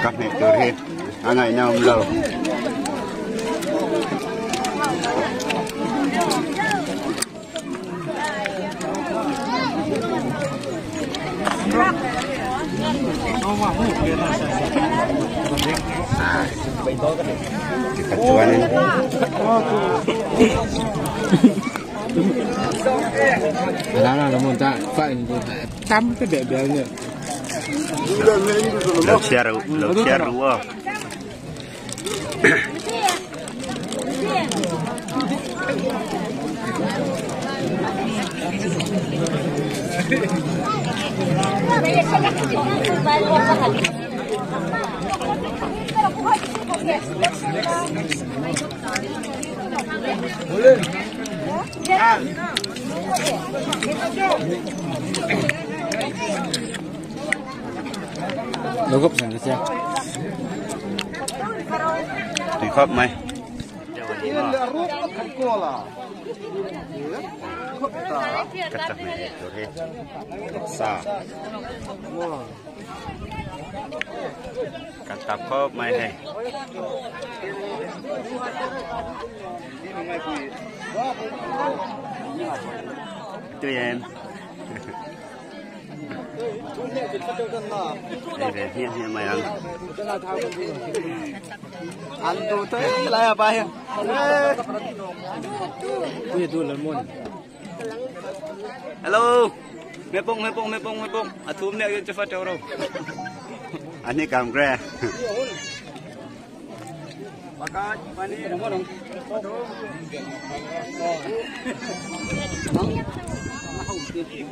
Các này từ hết, anh này nào lâu. Kecuali là một tạ phải trăm cái bể bể nhỉ lợp xe rượu nó gấp thành cái xe thì khớp mày cắt chặt này rồi hết xa cắt tập khớp mày này tươi em để hiện mày ăn ăn đồ thế lại à bay bây giờ là môn hello mẹ bông à tụm nè cho phát trâu đâu anh ấy cầm ra Maka ini